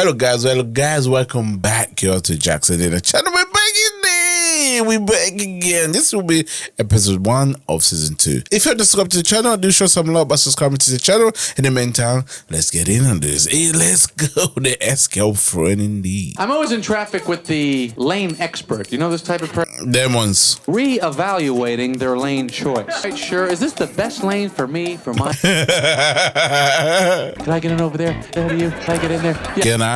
Hello guys, welcome back here to Jackson in the channel. We're back in there. We're back again. This will be episode 1 of season 2. If you're not subscribed to the channel, do show some love by subscribing to the channel. In the meantime, let's get in on this. Hey, let's go. The ex-girlfriend indeed. I'm always in traffic with the lane expert. You know this type of person? Them ones. Re-evaluating their lane choice. Right, sure. Is this the best lane for me, for my... Can I get in over there? Can I get in there? Yeah. Can I?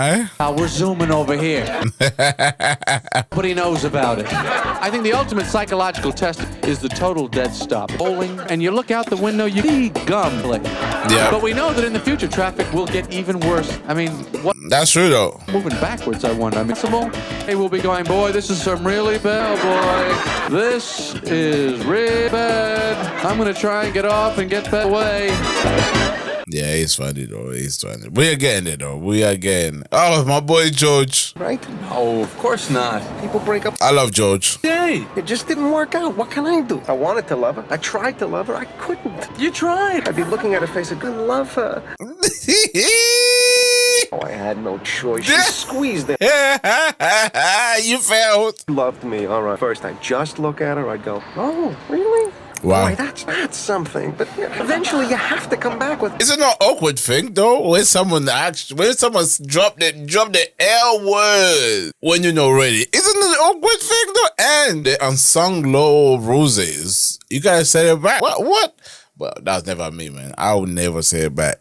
We're zooming over here. But he knows about it. I think the ultimate psychological test is the total dead stop. Bowling, and you look out the window, you see gum. Yeah. But we know that in the future, traffic will get even worse. I mean, what? That's true, though. Moving backwards, I wonder. I mean, hey, we'll be going, boy, this is some really bad, boy. This is really bad. I'm going to try and get off and get that way. Yeah, he's funny though. He's funny. We are getting it though. We are getting. Oh, my boy George. Right? No, of course not. People break up. I love George. Hey, It just didn't work out. What can I do? I wanted to love her. I tried to love her. I couldn't. you tried. I'd be looking at her face. I couldn't love her. Oh, I had no choice. She squeezed it. You failed. She loved me. All right. First, I'd just look at her. I'd go, oh, really? Wow. Boy, that's something. But eventually, you have to come back with. It's an awkward thing though when someone drop the L word when you're not ready. Isn't it an awkward thing though? And the unsung low roses. You gotta say it back. What? But that's never me, man. I would never say it back.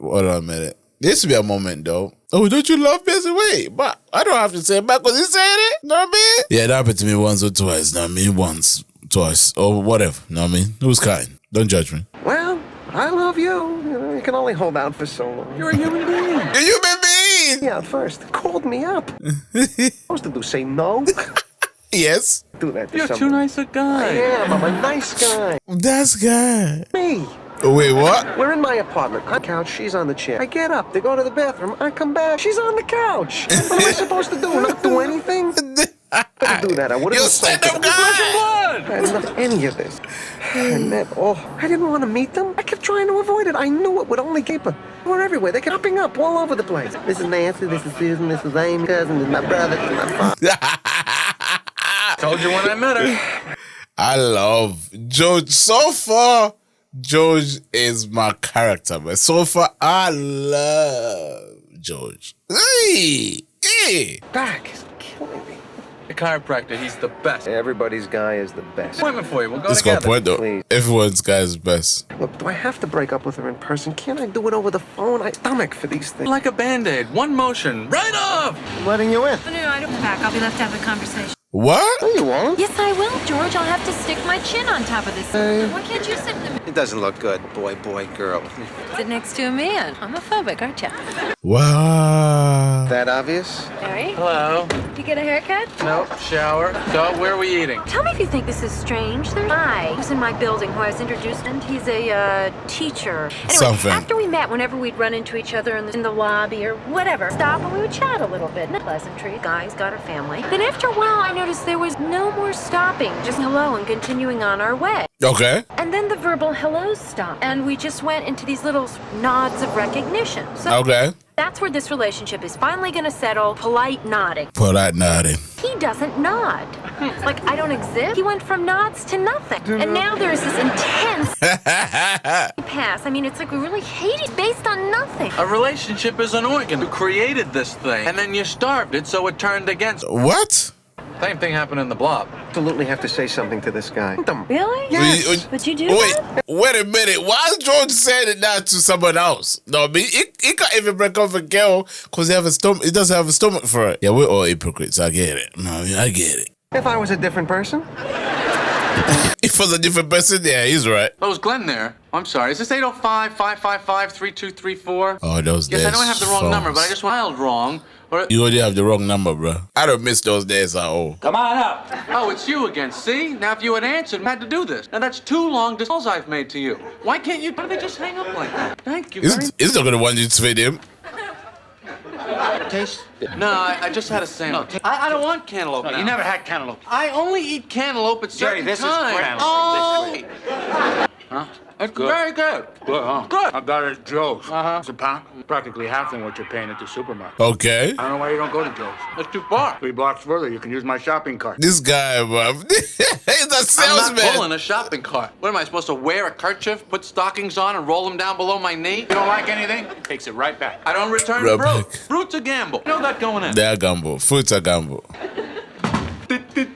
Hold on a minute. There used to be a moment though. Oh, don't you love me? Wait, but I don't have to say it back because he said it. Know what I mean? Yeah, that happened to me once or twice. Know what I mean? Once, twice, or whatever. Know what I mean? It was kind. Don't judge me. Well, I love you. You know, you can only hold out for so long. You're a human being. You're a human being. Yeah, at first. Called me up. Supposed to do say no. Yes. Do that to You're somebody. too nice a I guy. am. I'm a nice guy. That's good. Me. Wait, what? We're in my apartment. On the couch, she's on the chair. I get up, they go to the bathroom, I come back, she's on the couch. What am I supposed to do? Not do anything? Couldn't do that. I would have. You stand-up guy. I hadn't done any of this. I didn't want to meet them. I kept trying to avoid it. I knew it would only keep her. We're everywhere. They kept popping up all over the place. This is Nancy, this is Susan, this is Amy, cousin, this is my brother, this is my father. Told you when I met her. I love George. So far, George is my character, but so far, I love George. Hey. Back is killing me. The chiropractor, he's the best. Everybody's guy is the best. Appointment for you. We'll go It's got a together. point though. Please. Everyone's guy is best. Look, do I have to break up with her in person? Can't I do it over the phone? I stomach for these things. Like a Band-Aid. One motion. Right off. I'm letting you in. No, I don't come back. I'll be left to have a conversation. What? No, you won't. Yes, I will, George. I'll have to stick my chin on top of this. Why can't you sit in the middle? It doesn't look good. Boy, girl. Sit next to a man. Homophobic, aren't you? Wow. That obvious? Harry, Hello. did you get a haircut? Nope. Shower. So, where are we eating? Tell me if you think this is strange. There's a guy who's in my building who I was introduced, and he's a teacher. Anyway, Something. after we met, whenever we'd run into each other in the lobby or whatever, stop and we would chat a little bit. No pleasantry. Guy's got a family. Then after a while, I noticed there was no more stopping, just hello and continuing on our way. Okay. And then the verbal hellos stopped, and we just went into these little nods of recognition. So Okay. that's where this relationship is finally going to settle. Polite nodding. Polite nodding. He doesn't nod. Like I don't exist. He went from nods to nothing. And now there's this intense pass. I mean, it's like we really hate it based on nothing. A relationship is an organ. You created this thing, and then you starved it, so it turned against. What? Same thing happened in the Blob. Absolutely have to say something to this guy. Really? Yes. But you do Wait, that? wait a minute. Why is George saying it now to someone else? No, I mean, he can't even break up a girl because he doesn't have a stomach for it. Yeah, we're all hypocrites. I get it. No, I mean, I get it. If I was a different person? If it was a different person, yeah, he's right. Oh, is Glenn there? I'm sorry. Is this 805-555-3234? Oh, those days. Yes, I know I have the wrong number, but I phones. just dialed wrong. Or... You already have the wrong number, bro. I don't miss those days at all. Come on up. Oh, it's you again. See? Now, if you had answered, I had to do this. Now, that's 2 long calls I've made to you. Why can't you? Why do they just hang up like that? Thank you very much. He's not gonna want you to feed him. Taste? No, I just had a sandwich. I don't want cantaloupe. No, you never had cantaloupe. I only eat cantaloupe at certain Jerry, this is times. cantaloupe. Oh! Huh? It's very good. Good, huh? Good. I got it at Joe's. Uh-huh. It's a pound. Practically half than what you're paying at the supermarket. Okay. I don't know why you don't go to Joe's. It's too far. 3 blocks further, you can use my shopping cart. This guy, bro. He's a I'm not salesman. pulling a shopping cart. What am I supposed to wear a kerchief, put stockings on, and roll them down below my knee? You don't like anything? Takes it right back. I don't return Rub fruit. back. Fruit's a gamble. You know that going in. They are gamble. Fruits are gamble. I did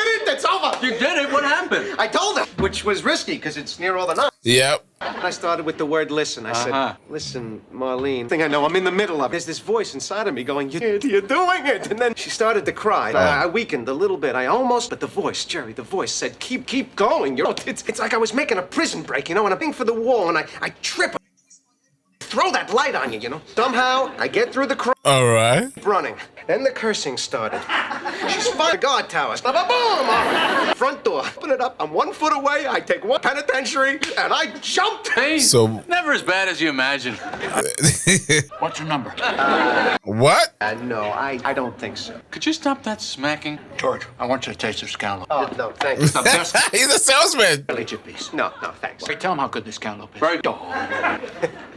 it. It's over. You did it. What happened? I told him, which was risky because it's near all the nuts. Yep. I started with the word listen. I said, listen, Marlene. Thing I know, I'm in the middle of it. There's this voice inside of me going, you're doing it. And then she started to cry. I weakened a little bit. But the voice, Jerry, the voice said, keep going. You know, it's like I was making a prison break, you know, and I'm aiming for the wall, and I trip. Throw that light on you, you know. Somehow, I get through the crowd. All right. Running. Then the cursing started. She's fighting the guard towers. Boom! Front door. Open it up. I'm 1 foot away. I take one penitentiary, and I jumped. Hey, So- never as bad as you imagine. What's your number? What? No, I don't think so. Could you stop that smacking? George, I want you to taste this cantaloupe. Oh, no, thanks. The best. He's a salesman. I'll eat your piece. No, thanks. Hey, tell him how good this cantaloupe is. Very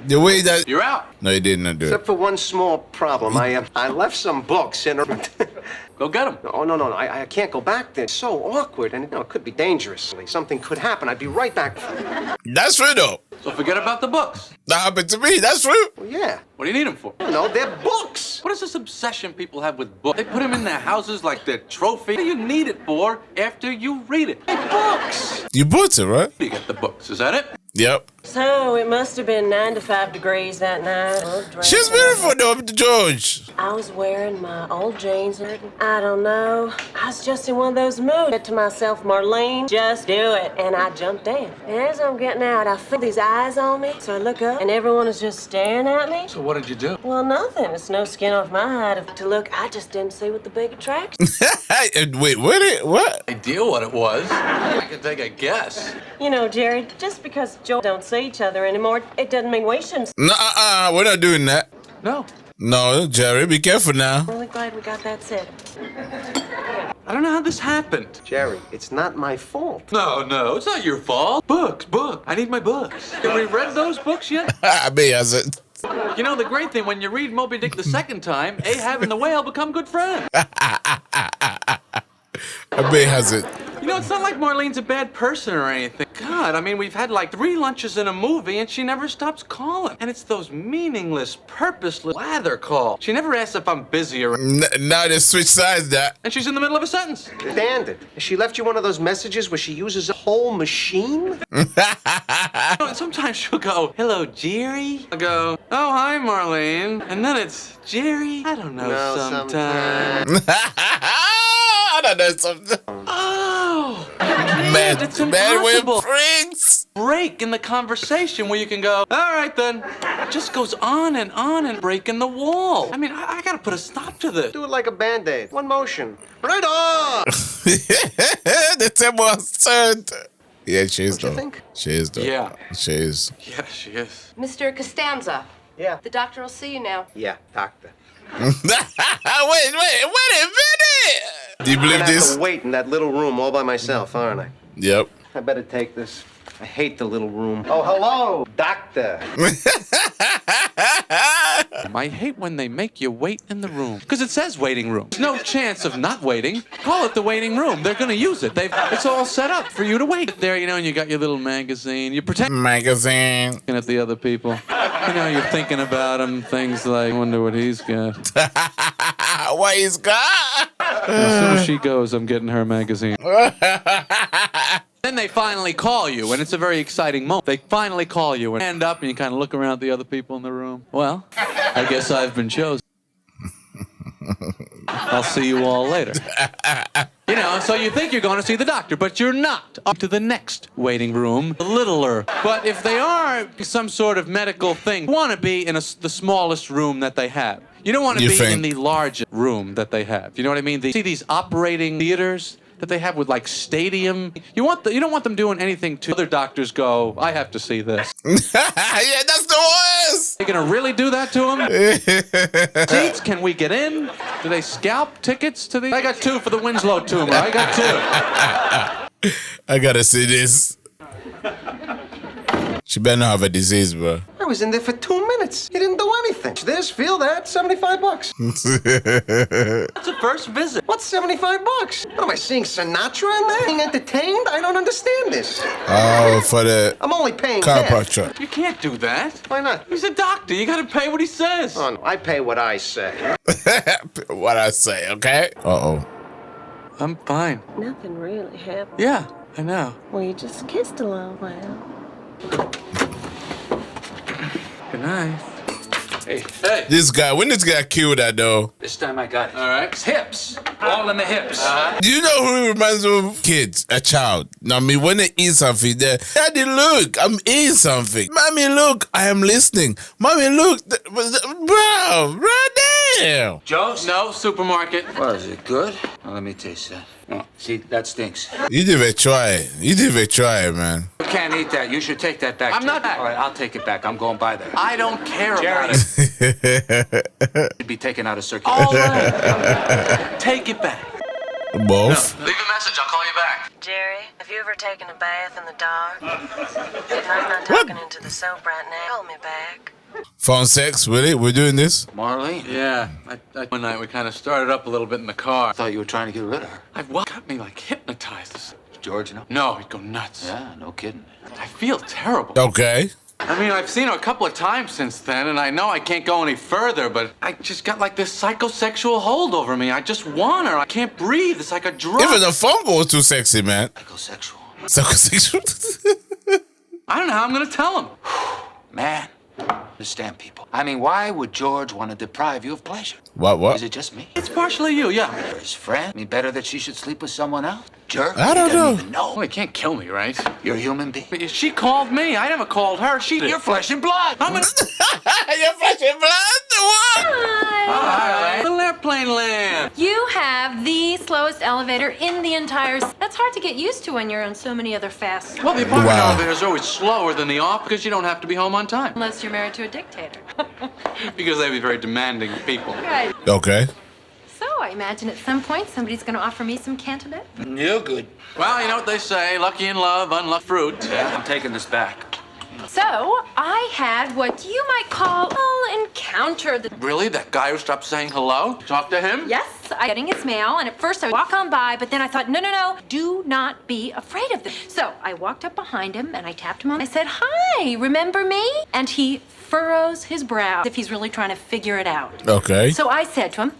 The way that. You're out. No, he did not do it. Except for one small problem. I left some books in her... Go get him. Oh, no. I can't go back there. It's so awkward, and, you know, it could be dangerous. Something could happen. I'd be right back. That's true, though. So forget about the books. That happened to me. That's true. Well, yeah. What do you need them for? No, they're books. What is this obsession people have with books? They put them in their houses like they're trophy. What do you need it for after you read it? They're books. You bought it, right? You get the books. Is that it? Yep. So it must have been 95 degrees that night. She's beautiful, though, George. I was wearing my old jeans. I don't know. I was just in one of those moods. I said to myself, Marlene, just do it. And I jumped in. And as I'm getting out, I feel these eyes on me. So I look up, and everyone is just staring at me. So what did you do? Well, nothing. It's no skin off my hide to look. I just didn't see what the big attraction. Wait, what? Idea what it was? I could take a guess. You know, Jerry, just because Joe don't see each other anymore, it doesn't mean we shouldn't. We're not doing that. No. No, Jerry, be careful now. I'm really glad we got that set. I don't know how this happened. Jerry, it's not my fault. No, it's not your fault. Books. I need my books. Have we read those books yet? I mean, as it. You know, the great thing, when you read Moby Dick the second time, Ahab and the whale become good friends. I mean, has it. You know, it's not like Marlene's a bad person or anything. God, I mean, we've had like 3 lunches in a movie and she never stops calling. And it's those meaningless, purposeless lather calls. She never asks if I'm busy or... Now they switch sides, that. And she's in the middle of a sentence. Standard. She left you one of those messages where she uses a whole machine? You know, and sometimes she'll go, hello, Jerry. I'll go, oh, hi, Marlene. And then it's, Jerry, I don't know, No, sometimes. I don't know something. Oh, Man, it's man with impossible. freaks. Break in the conversation where you can go, all right then. It just goes on and breaking the wall. I mean, I gotta put a stop to this. Do it like a Band-Aid. One motion. Right on! The table was turned. Yeah, she is, Don't you though. think? She is, though. Yeah. She is. Yeah, she is. Mr. Costanza, Yeah. the doctor will see you now. Yeah, doctor. wait a minute. Do you I'm believe gonna have this? to wait in that little room all by myself, aren't I? Yep. I better take this. I hate the little room. Oh, hello, doctor. I hate when they make you wait in the room. Because it says waiting room. There's no chance of not waiting. Call it the waiting room. They're going to use it. It's all set up for you to wait there, you know, and you got your little magazine. You pretend Magazine. looking at the other people. You know, you're thinking about them, things like, wonder what he's got. What he's got? As soon as she goes, I'm getting her magazine. Then they finally call you, and it's a very exciting moment. They finally call you and stand up, and you kind of look around at the other people in the room. Well, I guess I've been chosen. I'll see you all later. You know, so you think you're going to see the doctor, but you're not. Up to the next waiting room, littler. But if they are some sort of medical thing, you want to be in the smallest room that they have. You don't want to be in the largest room that they have. You know what I mean? See these operating theaters that they have with like stadium. You don't want them doing anything to other doctors go, I have to see this. Yeah, that's the worst. They gonna really do that to them? Seats? Can we get in? Do they scalp tickets to these? I got 2 for the Winslow tumor. I got 2. I gotta see this. She better not have a disease, bro. I was in there for 2 minutes. He didn't do anything. This, feel that, $75. That's a first visit. What's $75? What am I seeing Sinatra in there? Being entertained? I don't understand this. Oh, for the I'm only paying half. chiropractor. You can't do that. Why not? He's a doctor. You gotta pay what he says. Oh, no, I pay what I say. What I say, okay? Uh-oh. I'm fine. Nothing really happened. Yeah, I know. Well, you just kissed a little while. Good night. Hey, This guy, when this guy killed that though, this time I got it. All right. It's hips. All in the hips. do you know who he reminds me of? Kids, a child. I mean, when they eat something, there, Daddy, look, I'm eating something. Mommy, look, I am listening. Mommy, look, bro, right there. Joe's? No, supermarket. Well, is it good? Well, let me taste that. Oh, see, that stinks. You didn't even try it. You didn't even try it, man. You can't eat that. You should take that back. I'm Joe. not- All right, I'll take it back. I'm going by there. I don't care Jerry. about it. Should be taken out of circulation. All right. Take it back. Both. Leave a message. I'll call you back. Jerry, have you ever taken a bath in the dark? If I'm not talking into the soap right now, call me back. Phone sex, really? We're doing this? Marlene? Yeah. One night we kind of started up a little bit in the car. I thought you were trying to get rid of her. What got me like hypnotized? George, no? No, he'd go nuts. Yeah, no kidding. I feel terrible. Okay. I mean, I've seen her a couple of times since then, and I know I can't go any further, but I just got like this psychosexual hold over me. I just want her. I can't breathe. It's like a drug. Even the phone call was too sexy, man. Psychosexual. Psychosexual. I don't know how I'm going to tell him. Man, understand people. I mean, why would George want to deprive you of pleasure? What? Is it just me? It's partially you, yeah. Or his friend? I mean, better that she should sleep with someone else? Jerk. I don't He doesn't know. even know. Well, he can't kill me, right? You're a human being. But she called me. I never called her. She did. You're flesh and blood. I'm an... You're flashing blood? What? Hi. Little airplane land. You have the slowest elevator in the entire... That's hard to get used to when you're on so many other fast... Well, the apartment Wow. elevators are always slower than the off because you don't have to be home on time. Unless you're married to a dictator. Because they'd be very demanding people. Right. Okay. So I imagine at some point somebody's going to offer me some cantaloupe. You're good. Well, you know what they say, lucky in love, unlucky fruit. Yeah, I'm taking this back. So I had what you might call an encounter. Really? That guy who stopped saying hello? Talk to him? Yes, I'm getting his mail, and at first I walk on by, but then I thought, no, do not be afraid of this. So I walked up behind him, and I tapped him on. I said, hi, remember me? And he furrows his brow as if he's really trying to figure it out. Okay. So I said to him,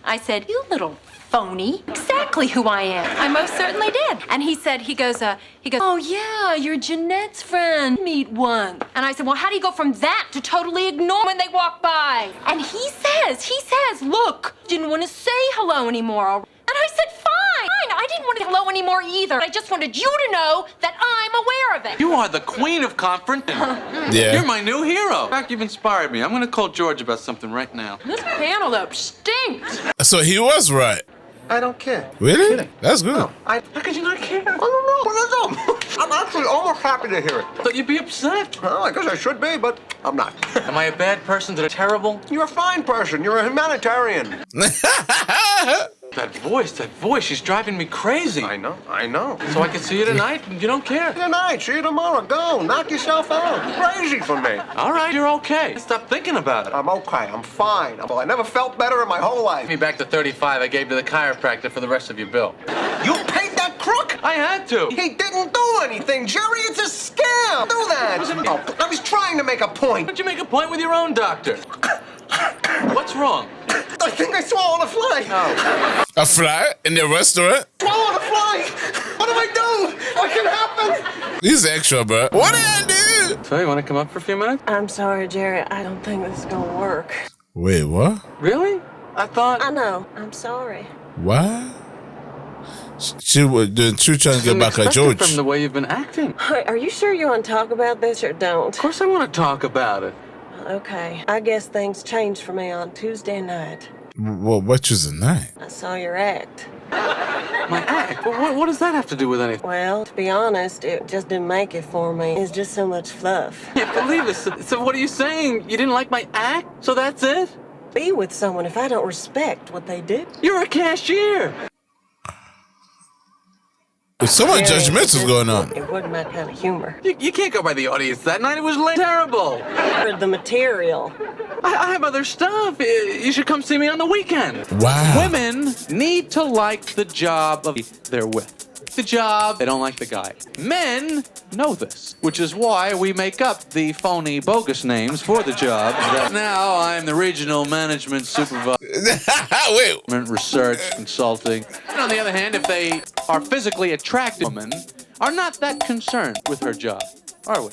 you little phony, exactly who I am. I most certainly did. And he goes, oh yeah, you're Jeanette's friend. Meet one. And I said, well, how do you go from that to totally ignore when they walk by? And he says, look, didn't want to say hello anymore. And I said, fine, I didn't want to say hello anymore either. I just wanted you to know that I'm aware of it. You are the queen of confronting. Yeah. You're my new hero. In fact, you've inspired me. I'm going to call George about something right now. This cantaloupe stinks. So he was right. I don't care. Really? That's good. How could you not care? I don't know. I'm actually almost happy to hear it. Thought you'd be upset. Well, I guess I should be, but I'm not. Am I a bad person? Did I terrible? You're a fine person. You're a humanitarian. That voice, she's driving me crazy. I know. So I can see you tonight and you don't care. Good night. See you tomorrow. Go. Knock yourself out. Crazy for me. All right, you're okay. Stop thinking about it. I'm okay. I'm fine. Well, I never felt better in my whole life. Give me back the 35 I gave to the chiropractor for the rest of your bill. You paid that crook? I had to. He didn't do anything, Jerry. It's a scam. Do that. I was trying to make a point. Why don't you make a point with your own doctor? What's wrong? I think I swallowed a fly. Oh. A fly in the restaurant? Swallowed a fly. What do I do? What can happen? He's extra, bro. What did I do? So you want to come up for a few minutes? I'm sorry, Jerry. I don't think this is gonna work. Wait, what? Really? I thought... I know. I'm sorry. What? She was trying to get back at George. From the way you've been acting. Are you sure you want to talk about this or don't? Of course I want to talk about it. Okay. I guess things changed for me on Tuesday night. Well, what was the night? I saw your act. My act? What does that have to do with anything? Well, to be honest, it just didn't make it for me. It's just so much fluff. I can't believe this. So what are you saying? You didn't like my act? So that's it? Be with someone if I don't respect what they do. You're a cashier. So much judgmentals going on. It wasn't my kind of humor. You can't go by the audience that night. It was terrible. For the material. I have other stuff. You should come see me on the weekend. Wow. Women need to like the job of they're with. The job, they don't like the guy. Men know this, which is why we make up the phony, bogus names for the job. Now I'm the regional management supervisor. Wait. Research, consulting. And on the other hand, if they are physically attractive women, are not that concerned with her job, are we?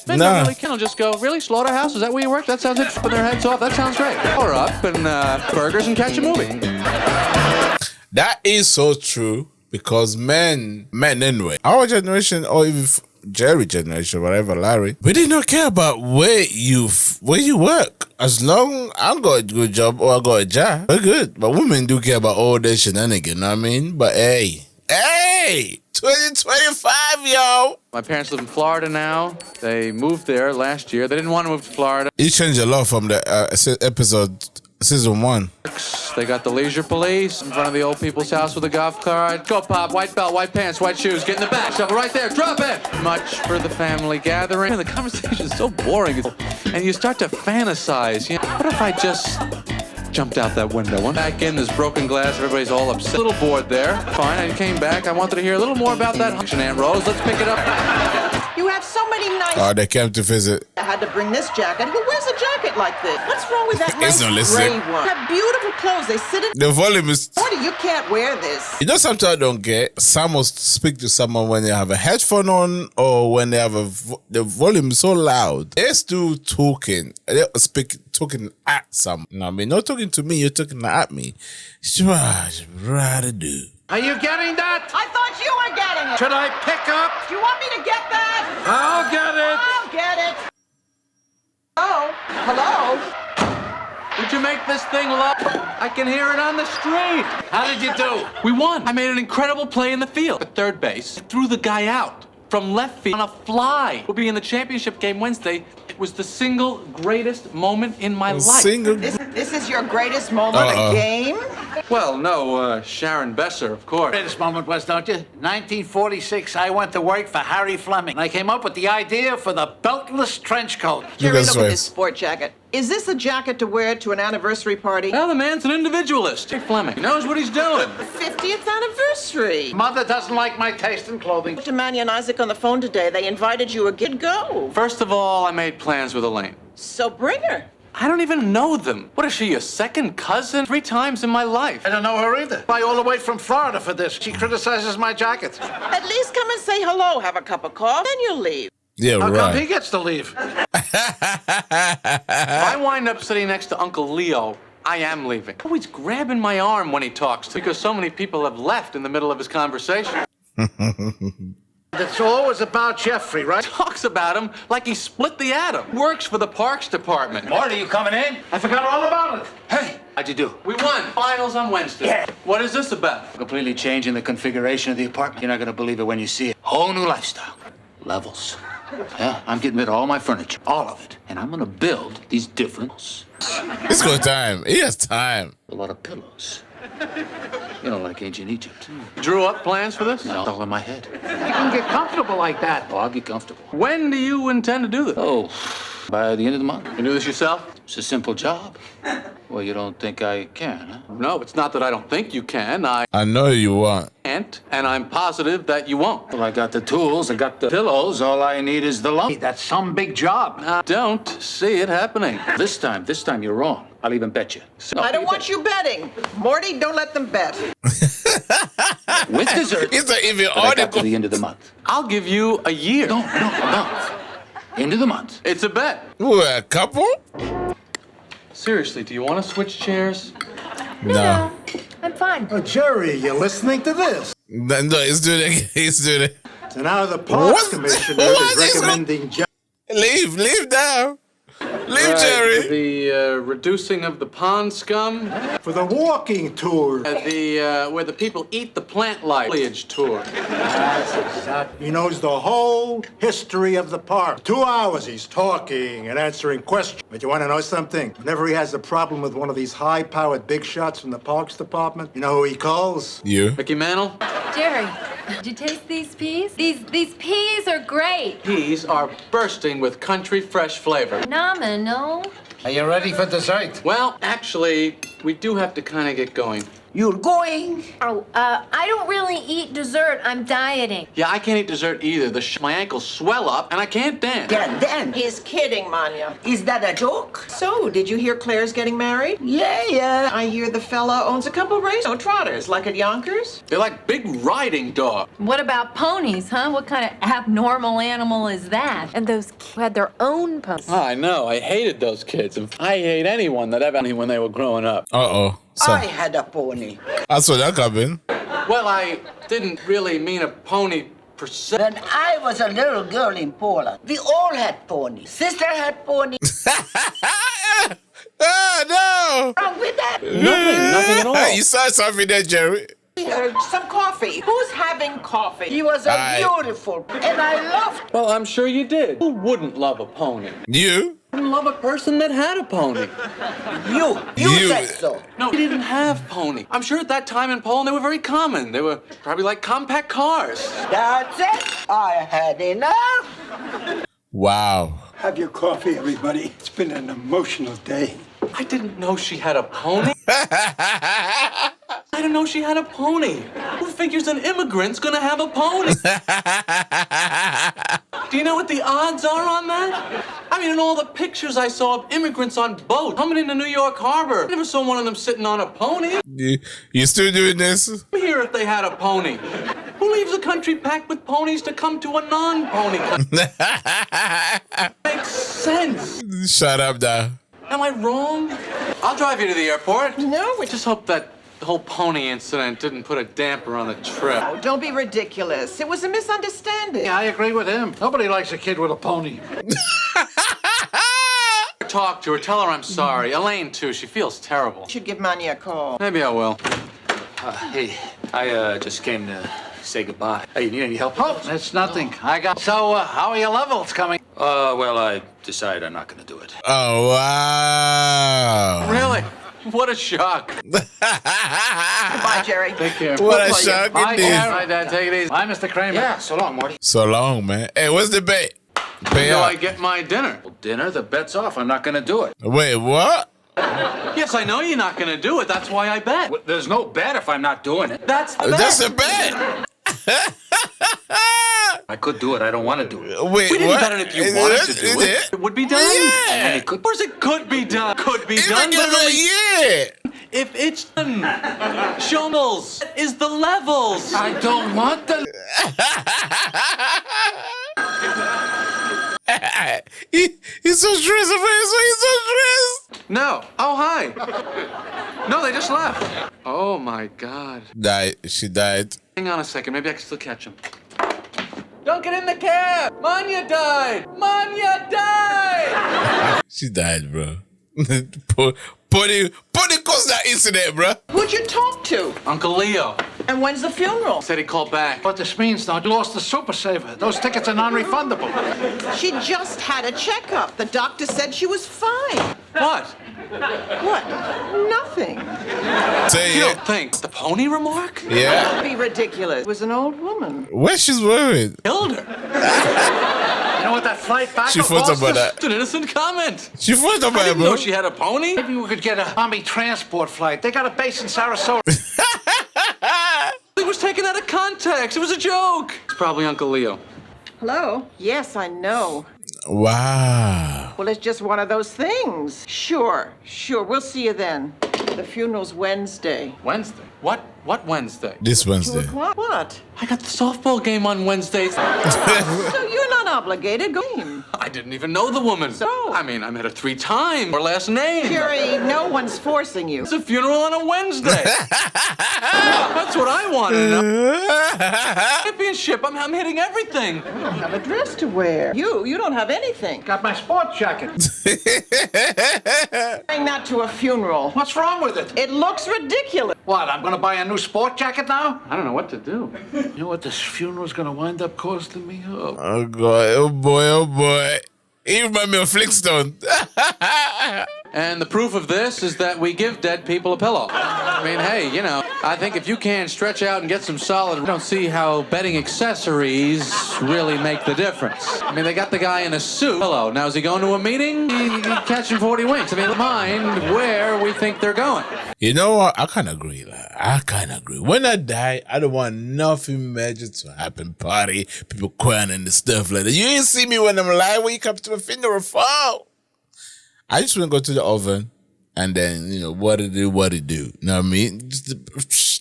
Men don't really can. They'll just go, really? Slaughterhouse? Is that where you work? That sounds it. Put their heads off. That sounds great. Or up and burgers and catch a movie. That is so true. Because men anyway, our generation or even Jerry generation, whatever, Larry, we did not care about where you work. As long I got a good job or I got a job, we're good. But women do care about all this shenanigans, you know what I mean? But hey, 2025, yo. My parents live in Florida now. They moved there last year. They didn't want to move to Florida. It changed a lot from the episode. Season 1. They got the leisure police in front of the old people's house with a golf cart. Go, Pop. White belt, white pants, white shoes. Get in the back. Shovel right there. Drop it. Much for the family gathering. The conversation is so boring. And you start to fantasize. You know, what if I just jumped out that window? Went back in, there's broken glass. Everybody's all upset. A little bored there. Fine. I came back. I wanted to hear a little more about that. Aunt Rose. Let's pick it up. You have so many nice... Oh, they came to visit. I had to bring this jacket. Who wears a jacket like this? What's wrong with that nice no gray listening. one? Have beautiful clothes. They sit in... The volume is... You can't wear this. You know, sometimes I don't get. Some will speak to someone when they have a headphone on or when they have the volume is so loud. They're still talking. They're talking at someone. You know what I mean? Not talking to me, you're talking at me. Rather do. Are you getting that? I thought you were getting it. Should I pick up? Do you want me to get that? I'll get it. I'll get it. Oh, hello? Did you make this thing loud? I can hear it on the street. How did you do? We won. I made an incredible play in the field. At third base, threw the guy out from left field on a fly. We'll be in the championship game Wednesday. It was the single greatest moment in my life. This is your greatest moment of game? Well, no, Sharon Besser, of course. Greatest moment was, don't you? 1946, I went to work for Harry Fleming. And I came up with the idea for the beltless trench coat. Jerry, look at this sport jacket. Is this a jacket to wear to an anniversary party? Well, the man's an individualist. Fleming. He knows what he's doing. 50th anniversary. Mother doesn't like my taste in clothing. To Manny and Isaac on the phone today. They invited you a good go. First of all, I made plans with Elaine. So bring her. I don't even know them. What is she, a second cousin? 3 times in my life. I don't know her either. Fly all the way from Florida for this. She criticizes my jacket. At least come and say hello, have a cup of coffee, then you'll leave. Yeah, How right. come he gets to leave? If I wind up sitting next to Uncle Leo, I am leaving. Always grabbing my arm when he talks because so many people have left in the middle of his conversation. It's always about Jeffrey, right? Talks about him like he split the atom. Works for the Parks Department. Marty, you coming in? I forgot all about it. Hey, how'd you do? We won. Finals on Wednesday. Yeah. What is this about? Completely changing the configuration of the apartment. You're not gonna believe it when you see it. Whole new lifestyle. Levels. Yeah, I'm getting rid of all my furniture. All of it. And I'm gonna build these different... It's got time. He has time. A lot of pillows. You know, like ancient Egypt. Drew up plans for this? No, it's all in my head. You can get comfortable like that. Oh, I'll get comfortable. When do you intend to do this? Oh, by the end of the month. You do this yourself? It's a simple job. Well, you don't think I can, huh? No, it's not that I don't think you can. I know you want. can't, and I'm positive that you won't. Well, I got the tools, I got the pillows. All I need is the lump. That's some big job. I don't see it happening. This time you're wrong. I'll even bet you. So, I don't want you betting. Morty, don't let them bet. With dessert. It's not even But I got to audible. the end of the month. I'll give you a year. No, a month. End of the month. It's a bet. Ooh, a couple? Seriously, do you want to switch chairs? No. I'm fine. Oh, Jerry, you're listening to this. No, he's doing it. He's doing it. So now the Parks What? Commissioner What is is recommending... Leave now. Leave Jerry. The reducing of the pond scum. For the walking tour. Where the people eat the plant life foliage tour. That's exactly. He knows the whole history of the park. 2 hours he's talking and answering questions. But you want to know something? Whenever he has a problem with one of these high-powered big shots from the Parks Department, you know who he calls? You. Mickey Mantle? Jerry, did you taste these peas? These peas are great. Peas are bursting with country fresh flavor. Phenomenal. Are you ready for dessert? Well, actually, we do have to kind of get going. You're going? Oh, I don't really eat dessert. I'm dieting. Yeah, I can't eat dessert either. My ankles swell up and I can't dance. Dan, he's kidding, Manya. Is that a joke? So, did you hear Claire's getting married? Yeah. I hear the fella owns a couple race trotters, like at Yonkers. They're like big riding dogs. What about ponies, huh? What kind of abnormal animal is that? And those kids had their own ponies. Oh, I know. I hated those kids. I hate anyone that ever when they were growing up. Uh-oh. So, I had a pony. I saw that coming. Well, I didn't really mean a pony per se. When I was a little girl in Poland, we all had ponies. Sister had ponies. Oh, no. Wrong with that? Nothing at all. You saw something there, Jerry. Some coffee. Who's having coffee? He was Aye. beautiful, and I loved. Well, I'm sure you did. Who wouldn't love a pony? You? Who wouldn't love a person that had a pony? You You- said so. No, we didn't have pony. I'm sure at that time in Poland they were very common. They were probably like compact cars. That's it. I had enough. Wow. Have your coffee, everybody. It's been an emotional day. I didn't know she had a pony. I didn't know she had a pony. Who figures an immigrant's gonna have a pony? Do you know what the odds are on that? I mean, in all the pictures I saw of immigrants on boats coming into New York Harbor, I never saw one of them sitting on a pony. You still doing this? Here if they had a pony. Who leaves a country packed with ponies to come to a non-pony country? Makes sense. Shut up, now. Am I wrong? I'll drive you to the airport. No, I just hope that the whole pony incident didn't put a damper on the trip. don't be ridiculous. It was a misunderstanding. I agree with him. Nobody likes a kid with a pony. Talk to her, tell her I'm sorry. Elaine, too, she feels terrible. You should give Manya a call. Maybe I will. Hey, I just came to say goodbye. Hey, you need any help? Oh, that's nothing. I got. So, how are your levels coming? Well, I decided I'm not gonna do it. Oh, wow. Really? What a shock. Goodbye, Jerry. Take care. What a shock Bye, it is. Dad. Take it easy. Bye, Mr. Kramer. Yeah, so long, Morty. So long, man. Hey, what's the bet? Pay Do up. I get my dinner? Well, dinner, the bet's off. I'm not gonna do it. Wait, what? Yes, I know you're not gonna do it. That's why I bet. There's no bet if I'm not doing it. That's the bet. That's a bet. I could do it. I don't want to do it. Wait, We didn't what? bet it if you wanted to do Is it. It would be done. Yeah. Of course it could be done. Could be It's done. like Literally. yeah. If it's done. Shomels is the levels. I don't want to. He's so stressed. He's so stressed. No. Oh, hi. No, they just left. Oh, my God. Died. She died. Hang on a second. Maybe I can still catch him. Don't get in the cab. Manya died. Manya died. She died, bro. Pony caused that incident, bro. Who'd you talk to? Uncle Leo And when's the funeral? said he called back. What this means now, you lost the Super Saver. Those tickets are non-refundable. She just had a checkup. The doctor said she was fine. What? What? Nothing. Say You it. don't think the pony remark Yeah. Don't be ridiculous. It was an old woman. What she's worried? killed her? You know what that flight back She thought about that. It's an innocent comment. She thought I about it, didn't bro. know she had a pony. Maybe we could get a Army transport flight. They got a base in Sarasota. It was taken out of context. It was a joke. It's probably Uncle Leo. Hello? Yes, I know. Wow. Well, it's just one of those things. Sure. We'll see you then. The funeral's Wednesday. Wednesday? What Wednesday? This 2 Wednesday. o'clock? What? I got the softball game on Wednesdays. So you're not obligated. Go home. I didn't even know the woman. So? I mean, I met her 3 times. Her last name. Jerry, no one's forcing you. It's a funeral on a Wednesday. That's what I want to know. Championship. I'm hitting everything. You don't have a dress to wear. You don't have anything. Got my sports jacket. Bring that to a funeral. What's wrong with it? It looks ridiculous. What, I'm gonna buy a new sport jacket now? I don't know what to do. You know what this funeral's gonna wind up costing me? Oh, God. Oh, boy. Oh, boy. He reminds me of Flintstone. And the proof of this is that we give dead people a pillow. I mean, hey, you know, I think if you can stretch out and get some solid, I don't see how bedding accessories really make the difference. I mean, they got the guy in a suit. Pillow. Now, is he going to a meeting? He catching 40 winks. I mean, mind where we think they're going. You know what? I kind of agree. I kind of agree. When I die, I don't want nothing major to happen. Party, people crying and stuff like that. You ain't see me when I'm alive. When you come to a funeral, fall. I just want to go to the oven and then, you know, what it do. You know what I mean?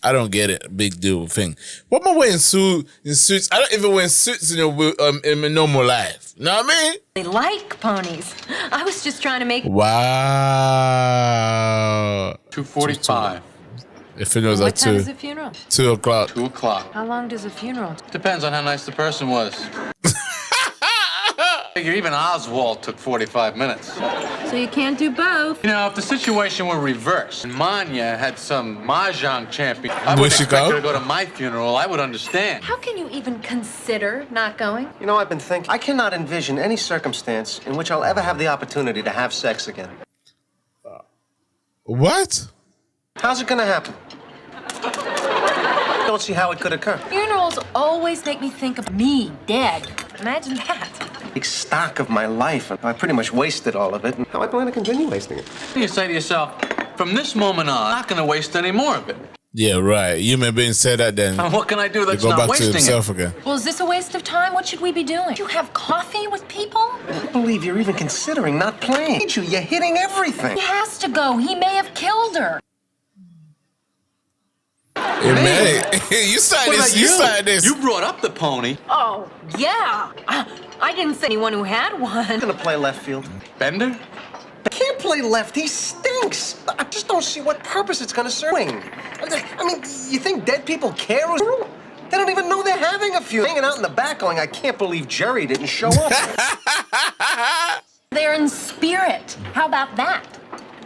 I don't get it. Big deal thing. What am I wearing suits? I don't even wear suits in my normal life. You know what I mean? They like ponies. I was just trying to make... Wow. 2:45. The funeral's What at time 2. is the funeral? 2 o'clock. 2 o'clock. How long does a funeral? Depends on how nice the person was. Even Oswald took 45 minutes. So you can't do both. You know, if the situation were reversed and Manya had some mahjong champion, I Would wouldn't she expect go? her to go to my funeral. I would understand. How can you even consider not going? You know, I've been thinking. I cannot envision any circumstance in which I'll ever have the opportunity to have sex again. What? How's it gonna happen? I don't see how it could occur. Funerals always make me think of me dead. Imagine that. Take stock of my life, and I pretty much wasted all of it. And how I plan to continue wasting it. You say to yourself, from this moment on, I'm not going to waste any more of it. Yeah, right. You may be said that then. And what can I do You that's go not back to wasting himself it? again. Well, is this a waste of time? What should we be doing? You have coffee with people? I can't believe you're even considering not playing. You're hitting everything. He has to go. He may have killed her. Hey, man. You started this. You started this. You brought up the pony. Oh, yeah. I didn't say anyone who had one. I'm gonna play left field. Bender? I can't play left. He stinks. I just don't see what purpose it's gonna serve. I mean, you think dead people care? They don't even know they're having a funeral. Hanging out in the back going, I can't believe Jerry didn't show up. They're in spirit. How about that?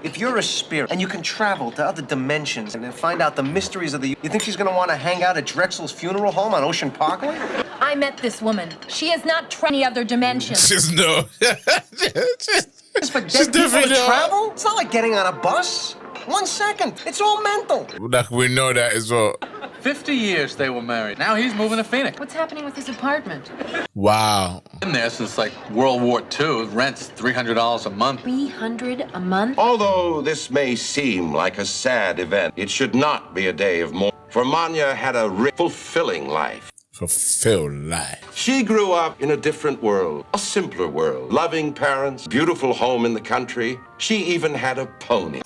If you're a spirit and you can travel to other dimensions and then find out the mysteries of the... You think she's gonna want to hang out at Drexel's funeral home on Ocean Parkway? I met this woman. She has not tried any other dimensions. She's no. It's for dead people to travel? It's not like getting on a bus. 1 second. It's all mental. Like we know that as well. 50 years they were married. Now he's moving to Phoenix. What's happening with his apartment? Wow. Been there since like World War II. Rent's $300 a month. $300 a month? Although this may seem like a sad event, it should not be a day of mourning. For Manya had a rich, fulfilling life. Fulfilled life. She grew up in a different world, a simpler world. Loving parents, beautiful home in the country. She even had a pony.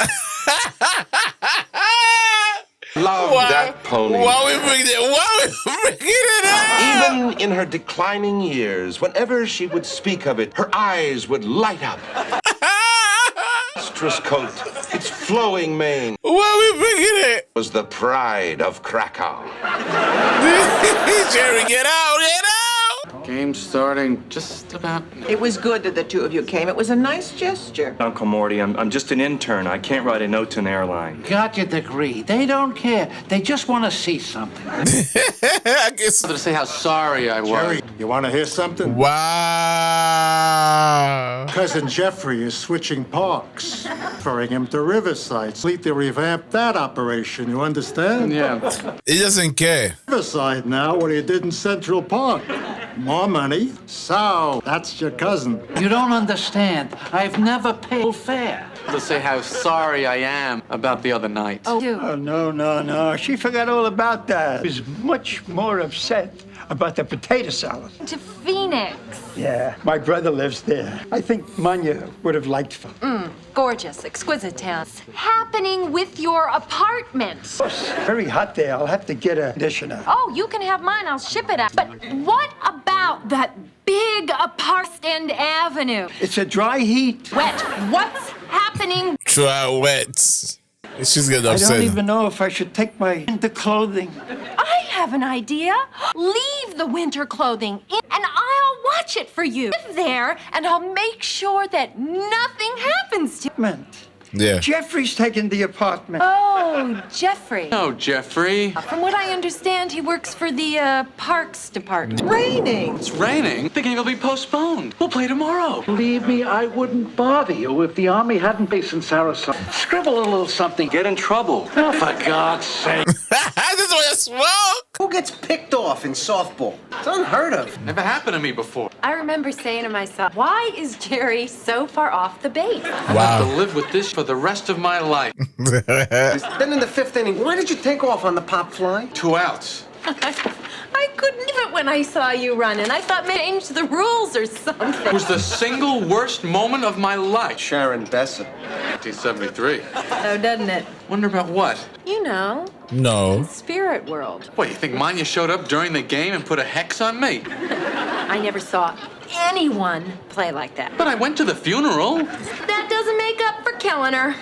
Loved that pony. Why we bring it up? Even in her declining years, whenever she would speak of it, her eyes would light up. Lustrous coat, its flowing mane. Why we bringing it? Was the pride of Krakow. Jerry, get out, get out! Game starting just about... It was good that the two of you came. It was a nice gesture. Uncle Morty, I'm just an intern. I can't write a note to an airline. Got your degree. They don't care. They just want to see something. I guess. To say how sorry I was. Jerry, you want to hear something? Wow. Cousin Jeffrey is switching parks, referring him to Riverside. Completely revamped that operation, you understand? Yeah. He doesn't care. Riverside now, what he did in Central Park. More money. So, that's your cousin. You don't understand. I've never paid fare. To say how sorry I am about the other night. Oh, you. Oh, no. She forgot all about that. She was much more upset about the potato salad. To Phoenix. Yeah, my brother lives there. I think Manya would have liked fun. Gorgeous, exquisite town. What's happening with your apartment? Very hot there. I'll have to get a conditioner. Oh, you can have mine. I'll ship it out. But what about that big Park End Avenue. It's a dry heat. Wet. What's happening? Try wet. She's getting I upset. don't even know if I should take my winter clothing. I have an idea. Leave the winter clothing in, and I'll watch it for you. Live there, and I'll make sure that nothing happens to you. Yeah. Jeffrey's taking the apartment. Oh, Jeffrey. Oh, Jeffrey. From what I understand, he works for the Parks Department. Raining. It's raining. The game will be postponed. We'll play tomorrow. Believe me, I wouldn't bother you if the Army hadn't based in Sarasota. Scribble a little something. Get in trouble. Oh, for God's sake. This is what I smoke. Who gets picked off in softball? It's unheard of. Never happened to me before. I remember saying to myself, why is Jerry so far off the base? I have to live with this for the rest of my life. Then in the 5th inning, why did you take off on the pop fly? 2 outs. I couldn't even when I saw you running. I thought maybe change the rules or something. It was the single worst moment of my life. Sharon Besson. 1973. Oh, doesn't it? Wonder about what? You know, No. spirit world. What, you think Manya showed up during the game and put a hex on me? I never saw anyone play like that. But I went to the funeral. That doesn't make up for killing her.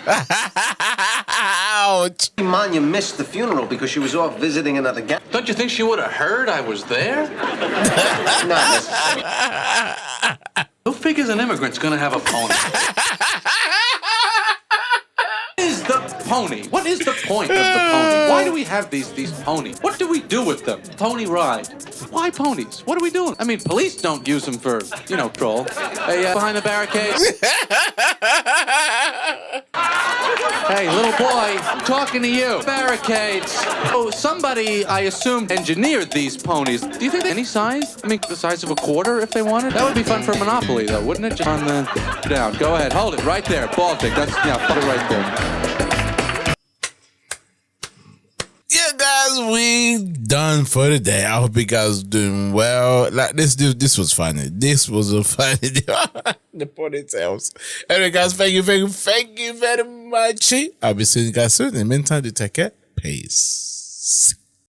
Ouch. Manya missed the funeral because she was off visiting another guy. Don't you think she would have heard I was there? Not necessarily. Who figures an immigrant's gonna have a pony? Pony. What is the point of the pony? Why do we have these ponies? What do we do with them? Pony ride. Why ponies? What are we doing? I mean, police don't use them for, troll. Hey, behind the barricades. Hey, little boy, I'm talking to you. Barricades. Oh, somebody, I assume, engineered these ponies. Do you think they're any size? I mean, the size of a quarter if they wanted? That would be fun for Monopoly, though, wouldn't it? Just on the down. Go ahead, hold it right there. Baltic. That's, put it right there. Yeah, guys, we done for the day. I hope you guys doing well. Like this was funny. This was a funny the ponytails. Anyway, guys, thank you very much. I'll be seeing you guys soon. In the meantime, do take care. Peace.